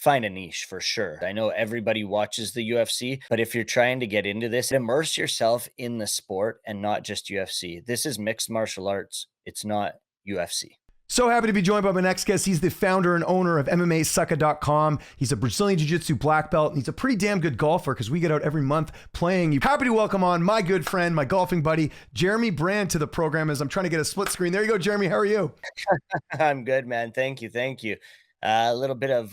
find a niche for sure. I know everybody watches the UFC, but if you're trying to get into this, immerse yourself in the sport and not just UFC. This is mixed martial arts. It's not UFC. So happy to be joined by my next guest. He's the founder and owner of MMASucka.com. He's a Brazilian Jiu-Jitsu black belt, and he's a pretty damn good golfer because we get out every month playing. Happy to welcome on my good friend, my golfing buddy, Jeremy Brand, to the program as I'm trying to get a split screen. There you go, Jeremy. How are you? I'm good, man. Thank you. Thank you. A little bit of,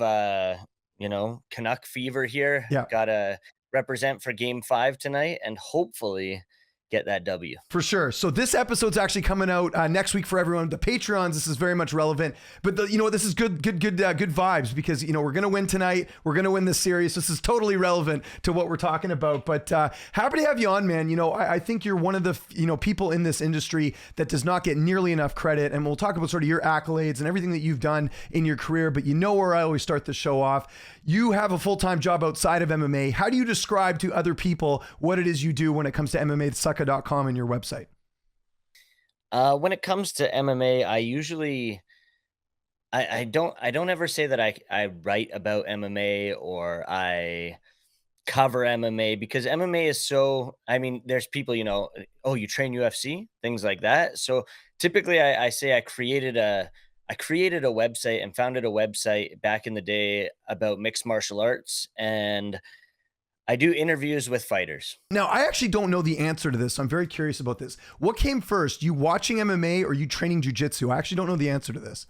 Canuck fever here. Yeah. Got to represent for game 5 tonight and hopefully get that W. For sure. So this episode's actually coming out next week for everyone. The Patreons, this is very much relevant. But this is good vibes because we're gonna win tonight. We're gonna win this series. This is totally relevant to what we're talking about. But happy to have you on, man. I think you're one of the people in this industry that does not get nearly enough credit. And we'll talk about sort of your accolades and everything that you've done in your career. But where I always start the show off. You have a full-time job outside of MMA. How do you describe to other people what it is you do when it comes to MMASucka.com and your website? When it comes to MMA, I usually I don't ever say that I write about MMA or I cover MMA because MMA is so, there's people, oh, you train UFC, things like that. So typically I say I created a website and founded a website back in the day about mixed martial arts, and I do interviews with fighters. Now, I actually don't know the answer to this. So I'm very curious about this. What came first, you watching MMA or you training jiu-jitsu? I actually don't know the answer to this.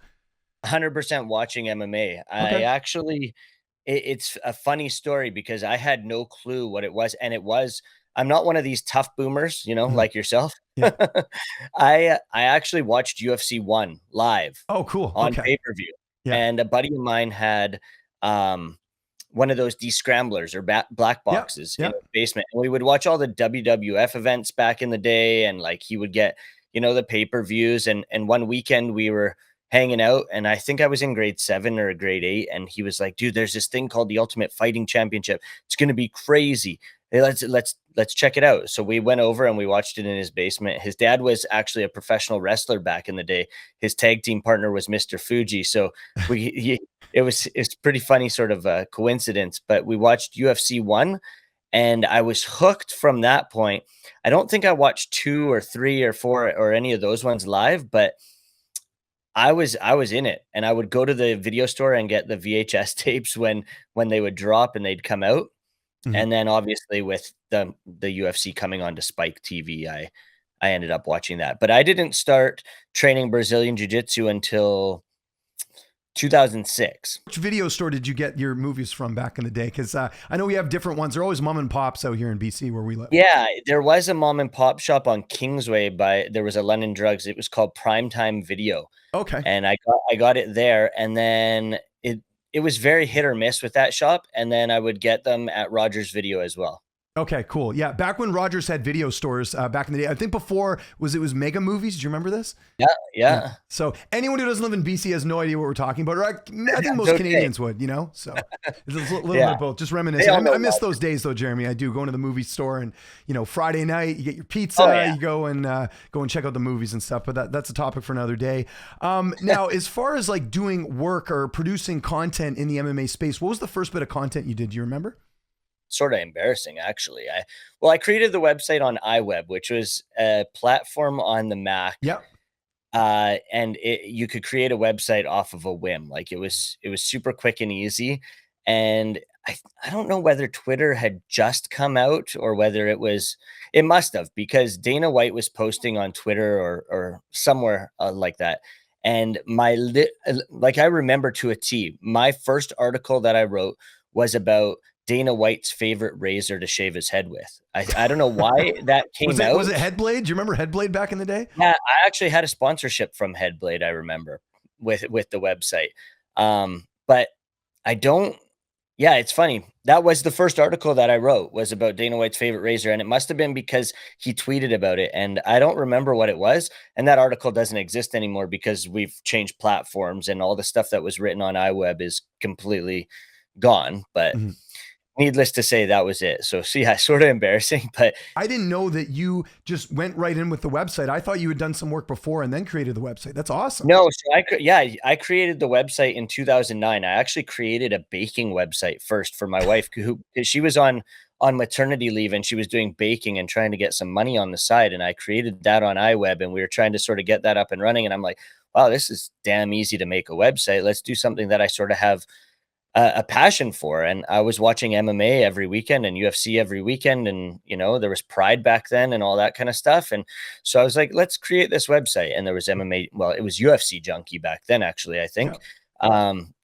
100% watching MMA. Okay. It's a funny story because I had no clue what it was. And I'm not one of these tough boomers, like yourself. Yeah. I actually watched UFC 1 live. Oh, cool. On pay-per-view. Yeah. And a buddy of mine had one of those descramblers or black boxes in the basement. And we would watch all the WWF events back in the day. And he would get, the pay-per-views. And one weekend we were hanging out, and I think I was in grade 7 or grade 8. And he was like, dude, there's this thing called the Ultimate Fighting Championship. It's going to be crazy. Hey, let's check it out. So we went over and we watched it in his basement. His dad was actually a professional wrestler back in the day. His tag team partner was Mr. Fuji. So it's pretty funny sort of a coincidence, but we watched UFC 1 and I was hooked from that point. I don't think I watched 2 or 3 or 4 or any of those ones live, but I was in it, and I would go to the video store and get the VHS tapes when they would drop and they'd come out. Mm-hmm. And then obviously with the UFC coming on to Spike TV, I ended up watching that. But I didn't start training Brazilian Jiu-Jitsu until 2006. Which video store did you get your movies from back in the day? Because I know we have different ones. They're always mom and pops out here in BC where we live. Yeah, there was a mom and pop shop on Kingsway there was a London Drugs. It was called Primetime Video. Okay. And I got it there, and then it was very hit or miss with that shop, and then I would get them at Rogers Video as well. Okay, cool. Yeah, back when Rogers had video stores back in the day, I think before it was Mega Movies. Do you remember this? Yeah. So anyone who doesn't live in BC has no idea what we're talking about. Or I think most Canadians would, So it's a little bit of both. Just reminiscing. I miss those days though, Jeremy. I do, going to the movie store and Friday night you get your pizza, you go and check out the movies and stuff. But that's a topic for another day. Now, as far as doing work or producing content in the MMA space, what was the first bit of content you did? Do you remember? Sort of embarrassing, actually. I created the website on iWeb, which was a platform on the Mac. Yeah. And you could create a website off of a whim. It was super quick and easy. And I don't know whether Twitter had just come out or whether it must have, because Dana White was posting on Twitter or somewhere like that. And I remember to a T, my first article that I wrote was about Dana White's favorite razor to shave his head with. I don't know why that came out. Was it Headblade? Do you remember Headblade back in the day? Yeah, I actually had a sponsorship from Headblade, I remember, with the website. But I don't. Yeah, it's funny. That was the first article that I wrote, was about Dana White's favorite razor. And it must have been because he tweeted about it. And I don't remember what it was. And that article doesn't exist anymore because we've changed platforms and all the stuff that was written on iWeb is completely gone. But needless to say, that was it. So yeah, sort of embarrassing, but I didn't know that you just went right in with the website. I thought you had done some work before and then created the website. That's awesome. no, so I created the website in 2009. I actually created a baking website first for my wife, who 'cause she was on maternity leave and she was doing baking and trying to get some money on the side. And I created that on iWeb, and we were trying to sort of get that up and running. And I'm like, wow, this is damn easy to make a website. Let's do something that I sort of have a passion for. And I was watching MMA every weekend and UFC every weekend. And, there was Pride back then and all that kind of stuff. And so I was like, let's create this website. And there was MMA. Well, it was UFC Junkie back then, actually, I think.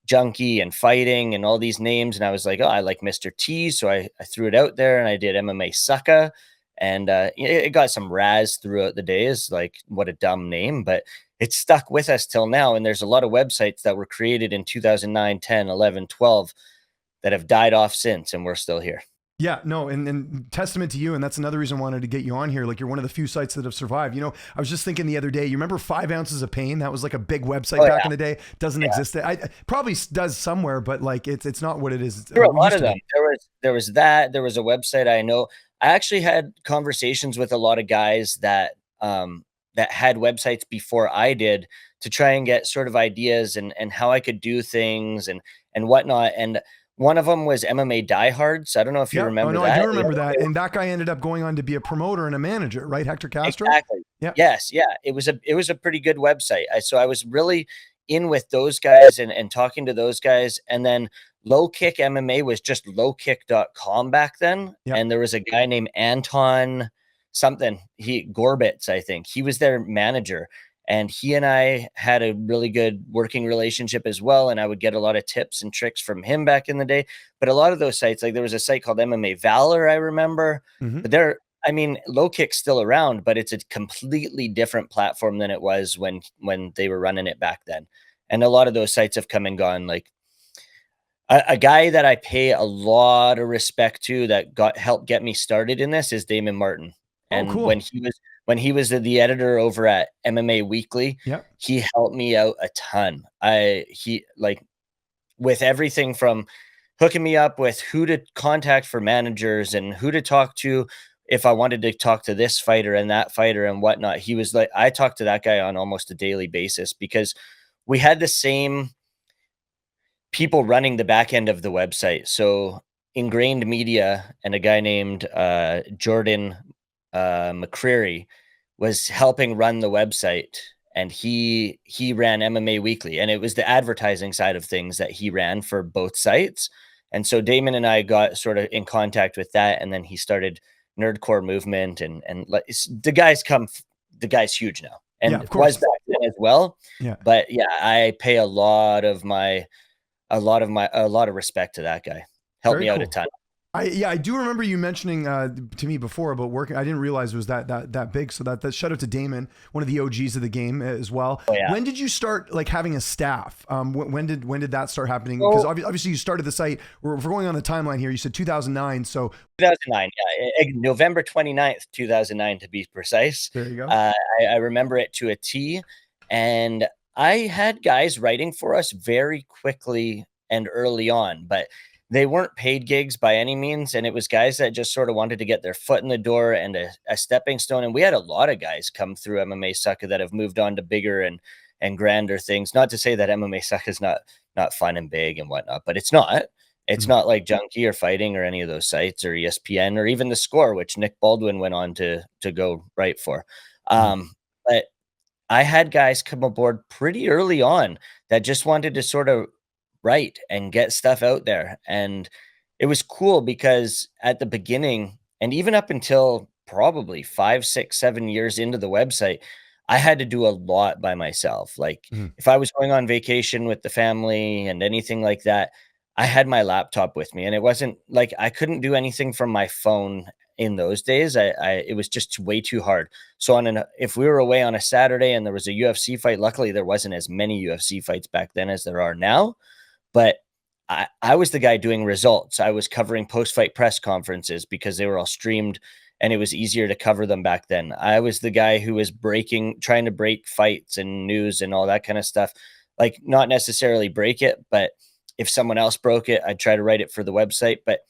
Junkie and fighting and all these names. And I was like, oh, I like Mr. T. So I threw it out there and I did MMASucka. And it got some razz throughout the days, like what a dumb name, but it's stuck with us till now. And there's a lot of websites that were created in 2009, 10, 11, 12 that have died off since, and we're still here. Yeah, no, and testament to you. And that's another reason I wanted to get you on here. Like, you're one of the few sites that have survived. I was just thinking the other day, you remember 5 Ounces of Pain? That was like a big website back in the day. Doesn't exist. I probably does somewhere, but like it's not what it is. There were a lot of them. There was that. There was a website I know. I actually had conversations with a lot of guys that had websites before I did, to try and get sort of ideas and how I could do things and whatnot. And one of them was MMA Diehards. I don't know if you remember that. I do remember that. And that guy ended up going on to be a promoter and a manager, right? Hector Castro? Exactly. Yeah. Yes. Yeah. It was a pretty good website. So I was really in with those guys and talking to those guys. And then Low Kick MMA was just lowkick.com back then. Yep. And there was a guy named Anton something, Gorbitz, I think. He was their manager. And he and I had a really good working relationship as well. And I would get a lot of tips and tricks from him back in the day. But a lot of those sites, like there was a site called MMA Valor, I remember. But Low Kick's still around, but it's a completely different platform than it was when they were running it back then. And a lot of those sites have come and gone. Like a guy that I pay a lot of respect to that helped get me started in this is Damon Martin. And cool. when he was the editor over at MMA Weekly, he helped me out a ton. With everything from hooking me up with who to contact for managers and who to talk to if I wanted to talk to this fighter and that fighter and whatnot. He was like, I talked to that guy on almost a daily basis because we had the same people running the back end of the website. So Ingrained Media and a guy named Jordan McCreary was helping run the website, and he ran MMA Weekly, and it was the advertising side of things that he ran for both sites. And so Damon and I got sort of in contact with that, and then he started Nerdcore Movement, and the guy's huge now, and was back then as well. But I pay a lot of respect to that guy. Helped me out a ton. I do remember you mentioning to me before about working. I didn't realize it was that big. So that shout out to Damon, one of the OGs of the game as well. When did you start like having a staff? When did that start happening? Because obviously you started the site. We're going on the timeline here. You said 2009. So 2009, November 29th, 2009 to be precise. There you go. I remember it to a T, and I had guys writing for us very quickly and early on, but they weren't paid gigs by any means. And it was guys that just sort of wanted to get their foot in the door and a stepping stone. And we had a lot of guys come through MMASucka that have moved on to bigger and grander things. Not to say that MMASucka is not fun and big and whatnot, but it's not. It's not like Junkie or Fighting or any of those sites or ESPN or even The Score, which Nick Baldwin went on to go write for. But I had guys come aboard pretty early on that just wanted to sort of write and get stuff out there. And it was cool because at the beginning, and even up until probably 5, 6, 7 years into the website, I had to do a lot by myself. Like if I was going on vacation with the family and anything like that, I had my laptop with me, and it wasn't like I couldn't do anything from my phone in those days. It was just way too hard. So if we were away on a Saturday and there was a UFC fight, luckily there wasn't as many UFC fights back then as there are now. But I was the guy doing results. I was covering post-fight press conferences because they were all streamed and it was easier to cover them back then. I was the guy who was trying to break fights and news and all that kind of stuff. Like not necessarily break it, but if someone else broke it, I'd try to write it for the website. But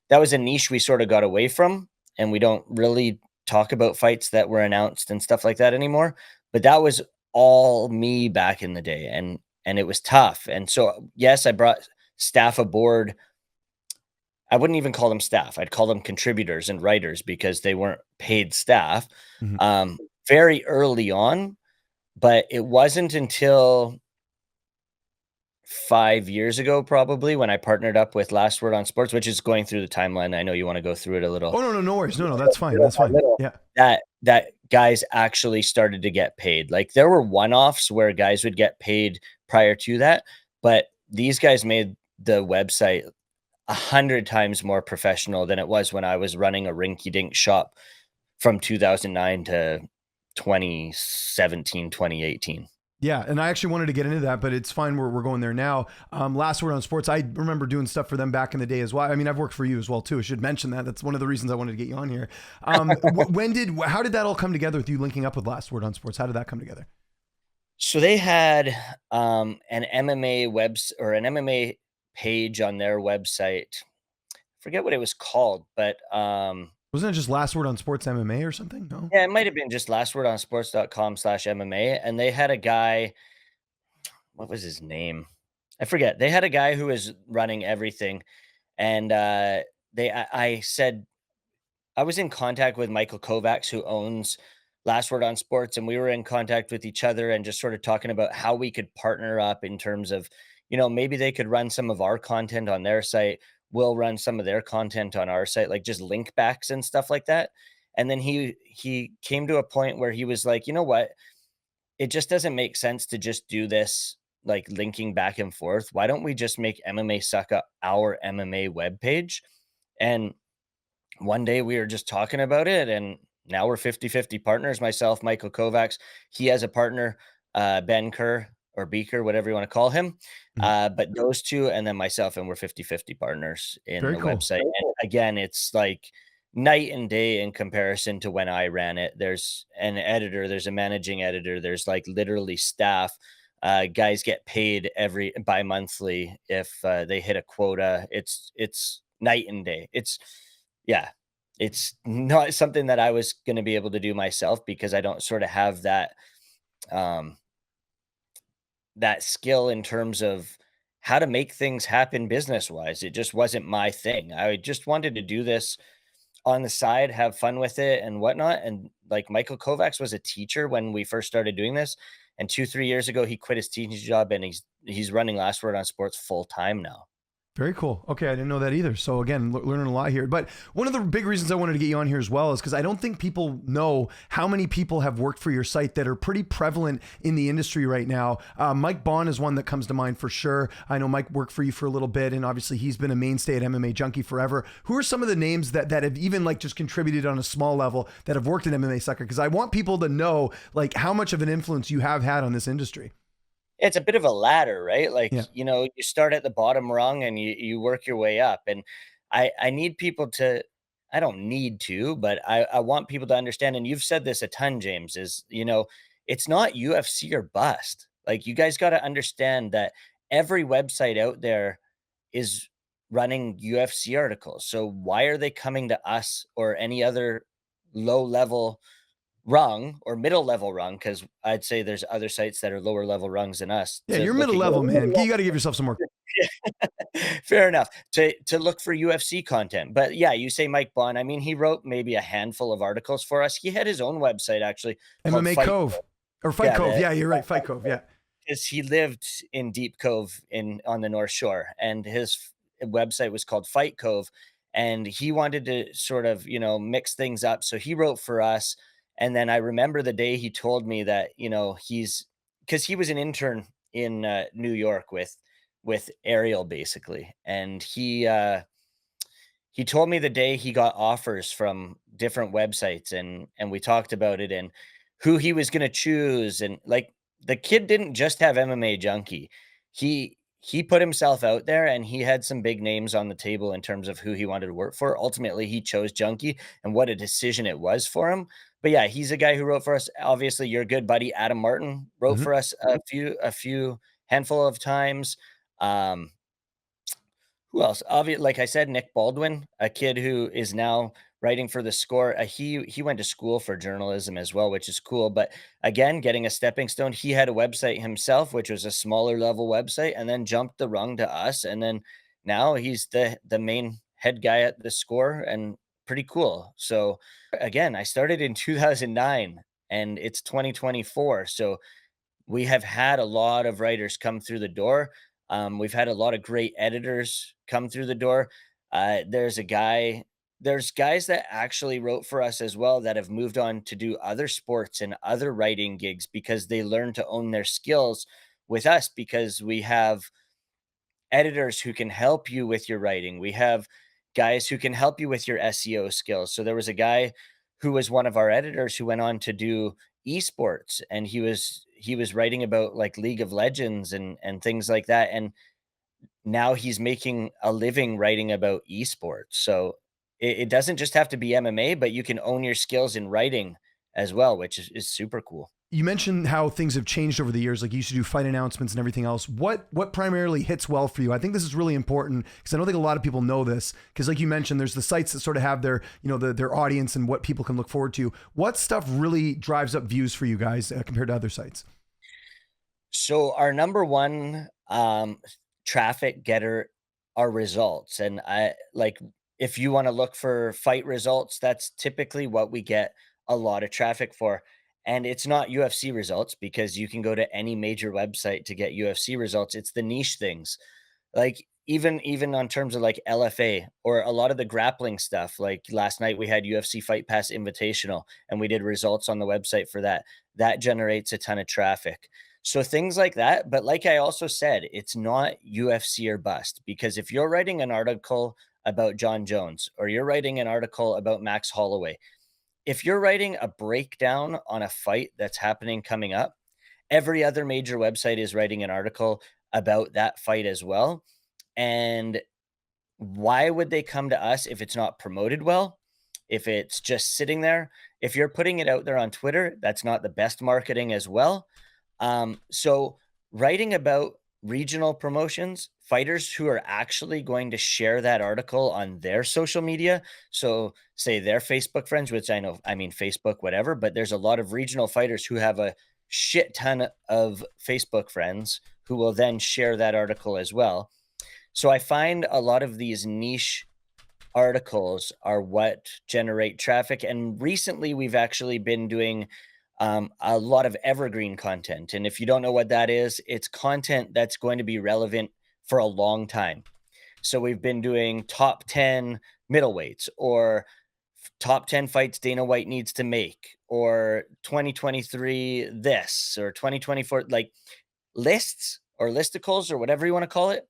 that was a niche we sort of got away from, and we don't really talk about fights that were announced and stuff like that anymore. But that was all me back in the day, and it was tough. And so, yes, I brought staff aboard. I wouldn't even call them staff. I'd call them contributors and writers because they weren't paid staff Mhm. very early on. But it wasn't until 5 years ago, probably, when I partnered up with Last Word on Sports, which is going through the timeline. I know you want to go through it a little. Oh, no, no, no worries. No, no, that's fine. That's fine. Yeah. That guys actually started to get paid. Like, there were one-offs where guys would get paid prior to that, but these guys made the website 100 times more professional than it was when I was running a rinky-dink shop from 2009 to 2017, 2018. Yeah, and I actually wanted to get into that, but it's fine. We're going there now. Last Word on Sports. I remember doing stuff for them back in the day as well. I mean, I've worked for you as well too. I should mention that. That's one of the reasons I wanted to get you on here. How did that all come together with you linking up with Last Word on Sports? How did that come together? So they had an MMA or an MMA page on their website. Forget what it was called, but Wasn't it just Last Word on Sports MMA or something? No. yeah, it might have been just lastwordonsports.com/MMA. And they had a guy, what was his name? I forget. They had a guy who was running everything. And I said, I was in contact with Michael Kovacs, who owns Last Word on Sports, and we were in contact with each other and just sort of talking about how we could partner up in terms of, maybe they could run some of our content on their site. We'll run some of their content on our site, like just link backs and stuff like that. And then he came to a point where he was like, you know what? It just doesn't make sense to just do this like linking back and forth. Why don't we just make MMASucka our MMA webpage? And one day we were just talking about it, and now we're 50-50 partners. Myself, Michael Kovacs, he has a partner, Ben Kerr or Beaker, whatever you want to call him. Mhm. But those two, and then myself, and we're 50-50 partners in Very the cool. website. And again, it's like night and day in comparison to when I ran it. There's an editor, there's a managing editor, there's like literally staff. Guys get paid every bi-monthly if they hit a quota. It's night and day. Yeah, it's not something that I was gonna be able to do myself because I don't sort of have um, that skill in terms of how to make things happen business-wise. It just wasn't my thing. I just wanted to do this on the side, have fun with it and whatnot. And like Michael Kovacs was a teacher when we first started doing this. And 2, 3 years ago, he quit his teaching job and he's running Last Word on Sports full time now. Very cool. Okay, I didn't know that either. So again, learning a lot here. But one of the big reasons I wanted to get you on here as well is because I don't think people know how many people have worked for your site that are pretty prevalent in the industry right now. Mike Bohn is one that comes to mind for sure. I know Mike worked for you for a little bit, and obviously he's been a mainstay at MMA Junkie forever. Who are some of the names that have even like just contributed on a small level that have worked in MMASucka? Because I want people to know like how much of an influence you have had on this industry. It's a bit of a ladder, right? Like, Yeah. you start at the bottom rung and you work your way up. And I need people to, I don't need to, but I want people to understand. And you've said this a ton, James, is, it's not UFC or bust. Like, you guys got to understand that every website out there is running UFC articles. So why are they coming to us or any other low level rung or middle level rung? Because I'd say there's other sites that are lower level rungs than us Yeah, to you're look middle at level, man. You got to give yourself some more. fair enough, to look for UFC content. But yeah, you say Mike Bohn. I mean, he wrote maybe a handful of articles for us. He had his own website actually called MMA Fight. Cove or Fight Yeah, Cove. Yeah, you're right. Fight Cove. Yeah. because he lived in Deep Cove on the North Shore, and his website was called Fight Cove, and he wanted to sort of mix things up, so he wrote for us. And then I remember the day he told me that he's because he was an intern in New York with Ariel basically, and he told me the day he got offers from different websites, and we talked about it and who he was going to choose. And like, the kid didn't just have MMA Junkie. He put himself out there, and he had some big names on the table in terms of who he wanted to work for. Ultimately, he chose Junkie, and what a decision it was for him. But yeah, he's a guy who wrote for us. Obviously, your good buddy Adam Martin wrote Mm-hmm. for us a few handful of times. Um Who else? Like I said, Nick Baldwin, a kid who is now writing for the Score. He went to school for journalism as well, which is cool. But again, getting a stepping stone. He had a website himself, which was a smaller level website, and then jumped the rung to us. And then now he's the main head guy at the Score, and pretty cool. So again, I started in 2009, and it's 2024. So we have had a lot of writers come through the door. We've had a lot of great editors come through the door. There's a guy, there's guys that actually wrote for us as well that have moved on to do other sports and other writing gigs because they learned to own their skills with us because we have editors who can help you with your writing. We have guys who can help you with your SEO skills. So there was a guy who was one of our editors who went on to do esports, and he was writing about like League of Legends and things like that, and now he's making a living writing about esports. So it doesn't just have to be MMA, but you can own your skills in writing as well, which is super cool. You mentioned how things have changed over the years. Like you used to do fight announcements and everything else. What primarily hits well for you? I think this is really important because I don't think a lot of people know this. Because like you mentioned, there's the sites that sort of have their, their audience and what people can look forward to. What stuff really drives up views for you guys compared to other sites? So our number one traffic getter are results. And I like if you want to look for fight results, that's typically what we get a lot of traffic for. And it's not UFC results because you can go to any major website to get UFC results. It's the niche things. Like even on terms of like LFA or a lot of the grappling stuff. Like last night we had UFC Fight Pass Invitational and we did results on the website for that. That generates a ton of traffic. So things like that. But like I also said, it's not UFC or bust because if you're writing an article about John Jones or you're writing an article about Max Holloway, if you're writing a breakdown on a fight that's happening coming up, every other major website is writing an article about that fight as well. And why would they come to us if it's not promoted well? If it's just sitting there? If you're putting it out there on Twitter, that's not the best marketing as well. So writing about regional promotions, fighters who are actually going to share that article on their social media. So say their Facebook friends, which I know, I mean, Facebook, whatever, but there's a lot of regional fighters who have a shit ton of Facebook friends who will then share that article as well. So I find a lot of these niche articles are what generate traffic. And recently, we've actually been doing a lot of evergreen content. And if you don't know what that is, it's content that's going to be relevant for a long time. So we've been doing top 10 middleweights or top 10 fights Dana White needs to make or 2023 this or 2024, like lists or listicles or whatever you want to call it.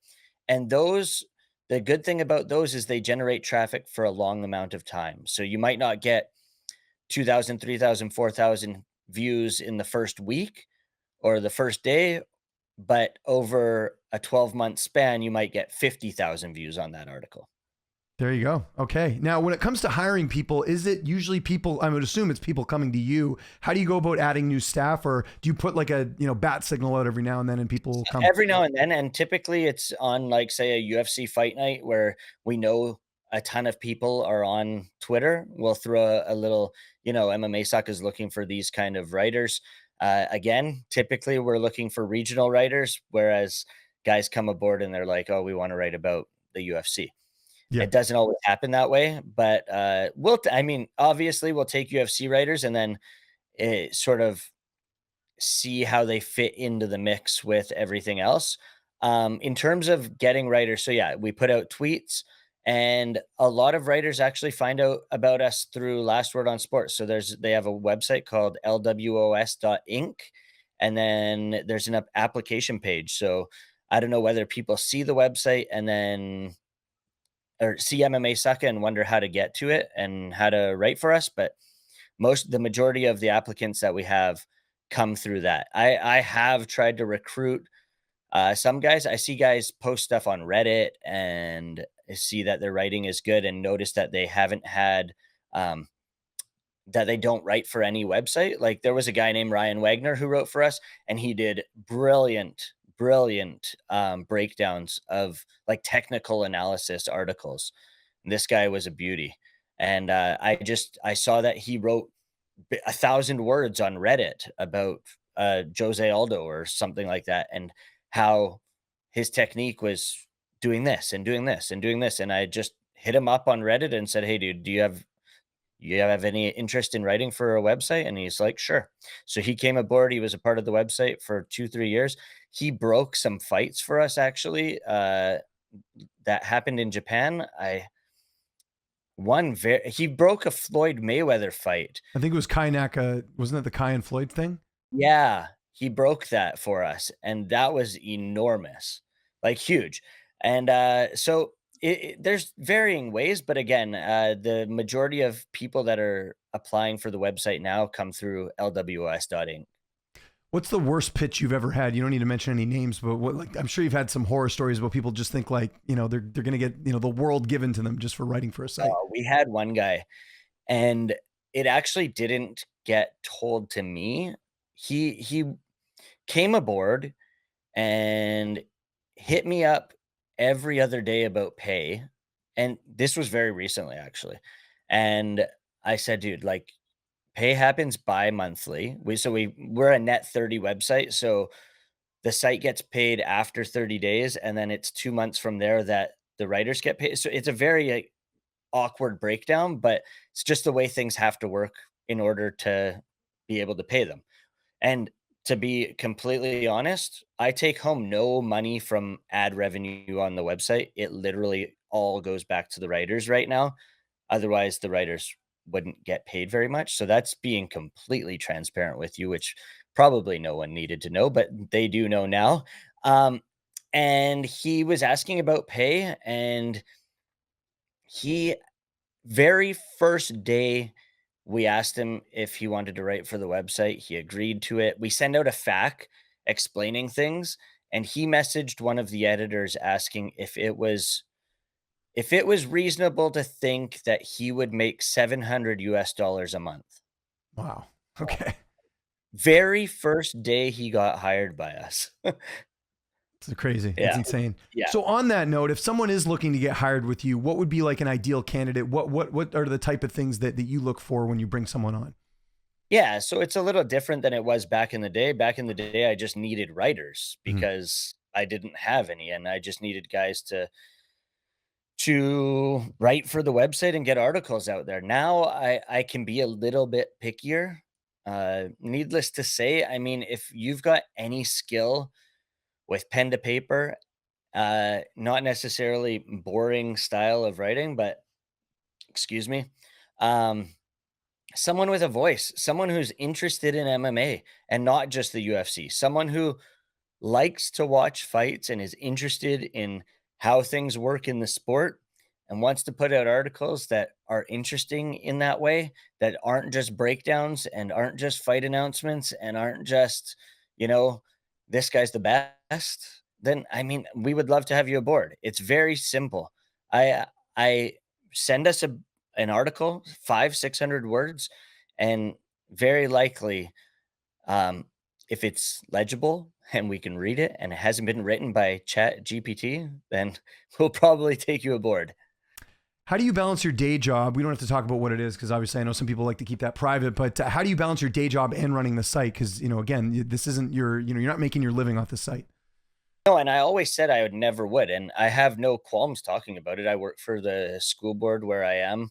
And those, the good thing about those is they generate traffic for a long amount of time. So you might not get 2,000, 3,000, 4,000 views in the first week or the first day, but over a 12-month span, you might get 50,000 views on that article. There you go. Okay. Now, when it comes to hiring people, is it usually people, I would assume it's people coming to you. How do you go about adding new staff, or do you put like a, bat signal out every now and then and people will come? Every now and then. And typically it's on like, say, a UFC fight night where we know a ton of people are on Twitter. We'll throw a little, MMASucka is looking for these kind of writers. Again, typically we're looking for regional writers, whereas guys come aboard and they're like, oh, we want to write about the UFC. Yeah. It doesn't always happen that way, but obviously we'll take UFC writers and then sort of see how they fit into the mix with everything else. In terms of getting writers, so yeah, we put out tweets and a lot of writers actually find out about us through Last Word on Sports. So they have a website called lwos.inc and then there's an application page. So I don't know whether people see the website and then or see MMASucka and wonder how to get to it and how to write for us, but the majority of the applicants that we have come through that. I have tried to recruit some guys. I see guys post stuff on Reddit and I see that their writing is good and notice that they haven't had that they don't write for any website. Like there was a guy named Ryan Wagner who wrote for us and he did brilliant, brilliant breakdowns of like technical analysis articles. This guy was a beauty. And I saw that he wrote 1,000 words on Reddit about Jose Aldo or something like that, and how his technique was doing this and doing this and doing this. And I just hit him up on Reddit and said, "Hey, dude, do you have any interest in writing for a website?" And he's like, "Sure." So he came aboard. He was a part of the website for 2, 3 years. He broke some fights for us, actually, that happened in Japan. He broke a Floyd Mayweather fight. I think it was Kai Naka. Wasn't it the Kai and Floyd thing? Yeah, he broke that for us, and that was enormous, like huge. And so there's varying ways, but again, the majority of people that are applying for the website now come through lws.inc. What's the worst pitch you've ever had? You don't need to mention any names, but what, like, I'm sure you've had some horror stories about people just think like, they're going to get, the world given to them just for writing for a site. We had one guy, and it actually didn't get told to me. He came aboard and hit me up every other day about pay. And this was very recently, actually. And I said, dude, like, pay happens bi-monthly. We're a net 30 website. So the site gets paid after 30 days, and then it's 2 months from there that the writers get paid. So it's a very awkward breakdown, but it's just the way things have to work in order to be able to pay them. And to be completely honest, I take home no money from ad revenue on the website. It literally all goes back to the writers right now. Otherwise, the writers wouldn't get paid very much. So that's being completely transparent with you, which probably no one needed to know, but they do know now. And he was asking about pay, and he very first day we asked him if he wanted to write for the website. He agreed to it. We send out a FAQ explaining things, and he messaged one of the editors asking if it was reasonable to think that he would make 700 US dollars a month. Wow. Okay. Very first day he got hired by us. It's crazy. Yeah. It's insane. Yeah. So on that note, if someone is looking to get hired with you, what would be like an ideal candidate? What are the type of things that you look for when you bring someone on? Yeah, so it's a little different than it was back in the day. Back in the day, I just needed writers Mhm. because I didn't have any, and I just needed guys to write for the website and get articles out there. Now I can be a little bit pickier. Needless to say, I mean, if you've got any skill with pen to paper, not necessarily boring style of writing, but excuse me, um, someone with a voice, someone who's interested in MMA and not just the UFC, someone who likes to watch fights and is interested in how things work in the sport and wants to put out articles that are interesting in that way, that aren't just breakdowns and aren't just fight announcements and aren't just, you know, this guy's the best, then I mean, we would love to have you aboard. It's very simple. I send us an article, 500-600 words, and very likely, um, if it's legible and we can read it and it hasn't been written by Chat GPT, then we'll probably take you aboard. How do you balance your day job? We don't have to talk about what it is because obviously I know some people like to keep that private, but how do you balance your day job and running the site? Because, again, this isn't you're not making your living off the site. No, and I always said I would never would, and I have no qualms talking about it. I work for the school board where I am,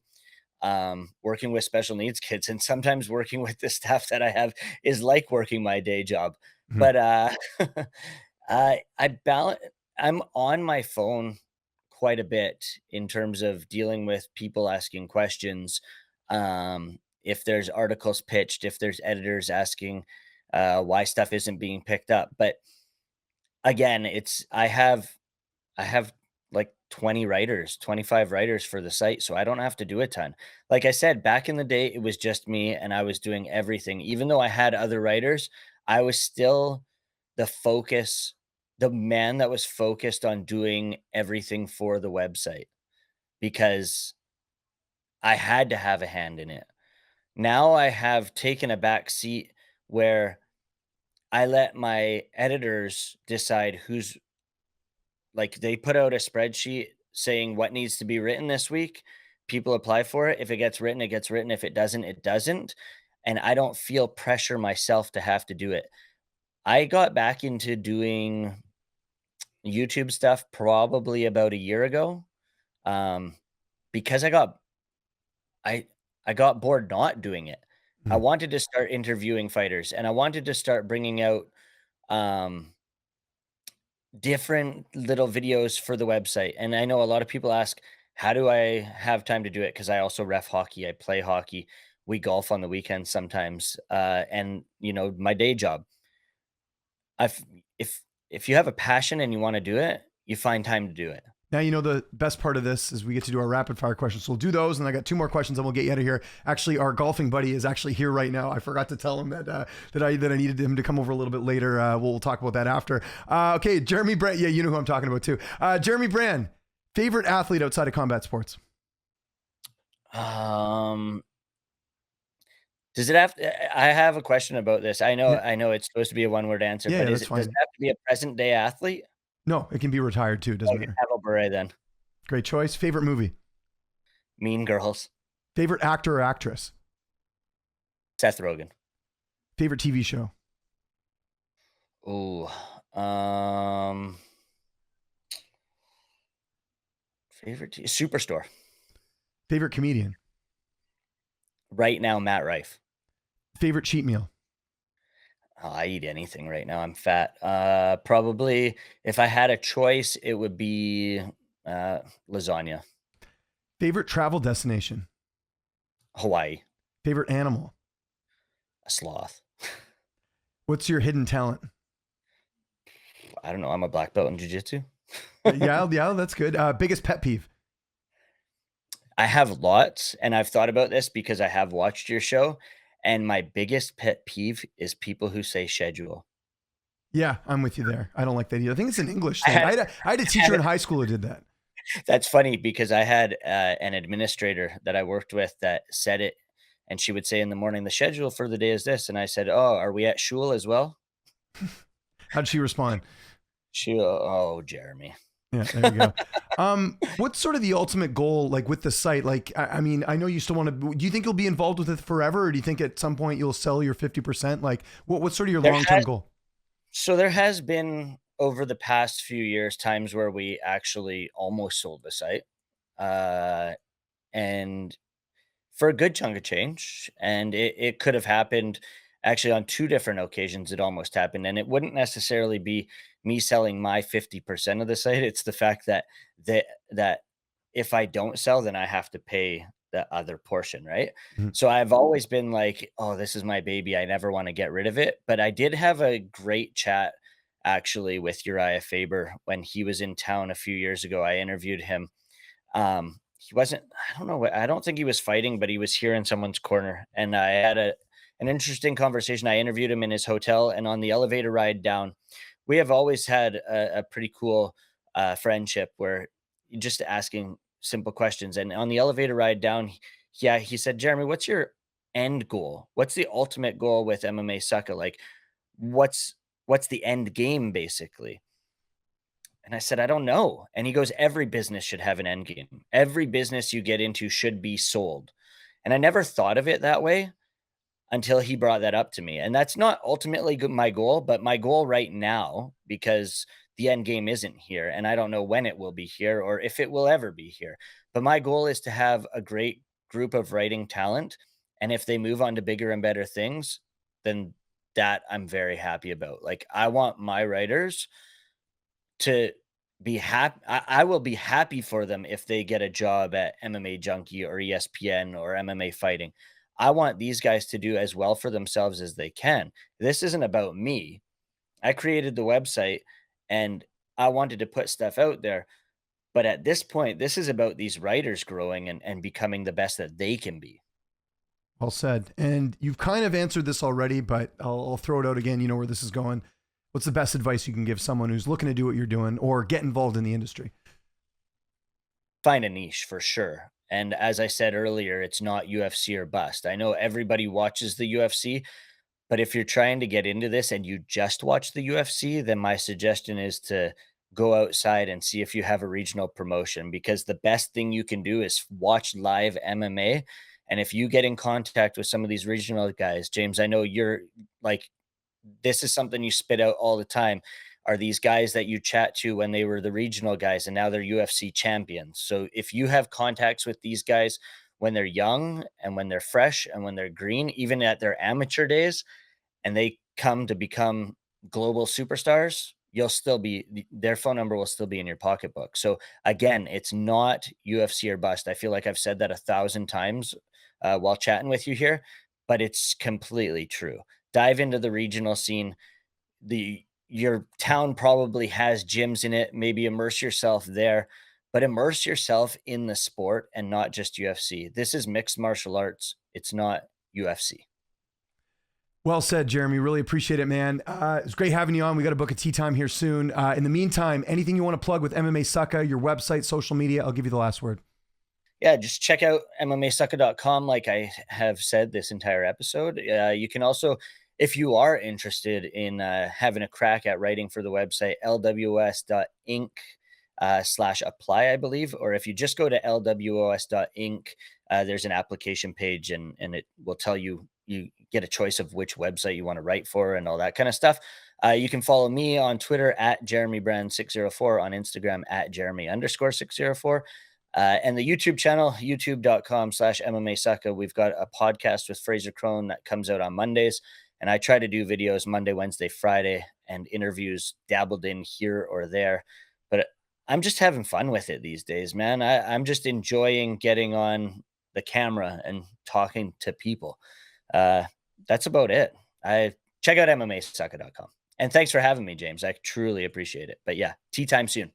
working with special needs kids, and sometimes working with the staff that I have is like working my day job. Mhm. But I balance. I'm on my phone quite a bit in terms of dealing with people asking questions. If there's articles pitched, if there's editors asking why stuff isn't being picked up, but again, I have like 20 writers, 25 writers for the site, so I don't have to do a ton. Like I said, back in the day, it was just me and I was doing everything. Even though I had other writers, I was still the focus, the man that was focused on doing everything for the website because I had to have a hand in it. Now I have taken a back seat where I let my editors decide who's like, they put out a spreadsheet saying what needs to be written this week. People apply for it. If it gets written, it gets written. If it doesn't, it doesn't. And I don't feel pressure myself to have to do it. I got back into doing YouTube stuff probably about a year ago, um, because I I got bored not doing it. I Mm. wanted to start interviewing fighters, and I wanted to start bringing out, um, different little videos for the website. And I know a lot of people ask, "How do I have time to do it?" Because I also ref hockey, I play hockey, we golf on the weekends sometimes, and, my day job. I've if if you have a passion and you wanna do it, you find time to do it. Now, the best part of this is we get to do our rapid fire questions. So we'll do those. And I got two more questions and we'll get you out of here. Actually, our golfing buddy is actually here right now. I forgot to tell him that I needed him to come over a little bit later. We'll talk about that after. Okay. Jeremy Brand. Yeah. You know who I'm talking about too. Jeremy Brand, favorite athlete outside of combat sports? Does it have I have a question about this. I know Yeah. I know it's supposed to be a one-word answer, Yeah. but That's does fine. it have to be a present day athlete? No, it can be retired too. It doesn't Okay, matter. Pavel Bure then. Great choice. Favorite movie? Mean Girls. Favorite actor or actress? Seth Rogen. Favorite TV show? Ooh, favorite Superstore. Favorite comedian? Right now, Matt Rife. Favorite cheat meal? Oh, I eat anything right now, I'm fat. Probably if I had a choice, it would be, uh, lasagna. Favorite travel destination? Hawaii. Favorite animal? A sloth. What's your hidden talent? I don't know, I'm a black belt in jiu-jitsu. Yeah, that's good. Biggest pet peeve? I have lots, and I've thought about this because I have watched your show, and my biggest pet peeve is people who say schedule. Yeah, I'm with you there. I don't like that either. I think it's an English I thing. had I had a had teacher in high school who did that. That's funny because I had, an administrator that I worked with that said it, and she would say in the morning, "The schedule for the day is this," and I said, "Oh, are we at shul as well?" How'd she respond? "Oh, Jeremy." Yeah, there you go. What's sort of the ultimate goal, like with the site? Like, I mean, I know you still want to. Do you think you'll be involved with it forever, or do you think at some point you'll sell your 50%? Like, what's sort of your There long term has goal? So there has been, over the past few years, times where we actually almost sold the site, uh, and for a good chunk of change, and it could have happened actually on 2 different occasions. It almost happened, and it wouldn't necessarily be me selling my 50% of the site. It's the fact that if I don't sell, then I have to pay the other portion, right? Mhm. So I've always been like, "Oh, this is my baby. I never wanna get rid of it." But I did have a great chat actually with Uriah Faber when he was in town a few years ago. I interviewed him. He wasn't, I don't know what, I don't think he was fighting, but he was here in someone's corner, and I had an interesting conversation. I interviewed him in his hotel, and on the elevator ride down, we have always had a pretty cool, friendship where you're just asking simple questions. And on the elevator ride down, yeah, he said, "Jeremy, what's your end goal? What's the ultimate goal with MMA Sucka? Like, what's what's the end game, basically?" And I said, "I don't know." And he goes, "Every business should have an end game. Every business you get into should be sold." And I never thought of it that way until he brought that up to me. And that's not ultimately my goal, but my goal right now, because the end game isn't here, and I don't know when it will be here or if it will ever be here. But my goal is to have a great group of writing talent. And if they move on to bigger and better things, then that I'm very happy about. Like, I want my writers to be happy. I will be happy for them if they get a job at MMA Junkie or ESPN or MMA Fighting. I want these guys to do as well for themselves as they can. This isn't about me. I created the website and I wanted to put stuff out there. But at this point, this is about these writers growing and becoming the best that they can be. Well said. And you've kind of answered this already, but I'll throw it out again. You know where this is going. What's the best advice you can give someone who's looking to do what you're doing or get involved in the industry? Find a niche for sure. And as I said earlier, it's not UFC or bust. I know everybody watches the UFC, But if you're trying to get into this and you just watch the UFC, then my suggestion is to go outside and see if you have a regional promotion, because the best thing you can do is watch live MMA. And if you get in contact with some of these regional guys, James, I know you're like, this is something you spit out all the time, are these guys that you chat to when they were the regional guys and now they're UFC champions. So if you have contacts with these guys when they're young and when they're fresh and when they're green, even at their amateur days, and they come to become global superstars, you'll still be, their phone number will still be in your pocketbook. So again, it's not UFC or bust. I feel like I've said that 1,000 times while chatting with you here, but it's completely true. Dive into the regional scene. The Your town probably has gyms in it. Maybe immerse yourself there, but immerse yourself in the sport and not just UFC. This is mixed martial arts. It's not UFC. Well said, Jeremy. Really appreciate it, man. It's great having you on. We got to book a tea time here soon. In the meantime, anything you want to plug with MMASucka, your website, social media, I'll give you the last word. Yeah, just check out MMASucka.com, like I have said this entire episode. You can also, if you are interested in having a crack at writing for the website, lws.inc /apply, I believe. Or if you just go to lwos.inc, there's an application page, and it will tell you, you get a choice of which website you want to write for and all that kind of stuff. You can follow me on Twitter at JeremyBrand604, on Instagram at Jeremy_604. And the YouTube channel, youtube.com/MMASucka. We've got a podcast with Fraser Crone that comes out on Mondays. And I try to do videos Monday, Wednesday, Friday, and interviews dabbled in here or there. But I'm just having fun with it these days, man. I'm just enjoying getting on the camera and talking to people. That's about it. I check out MMASucka.com. And thanks for having me, James. I truly appreciate it. But yeah, tea time soon.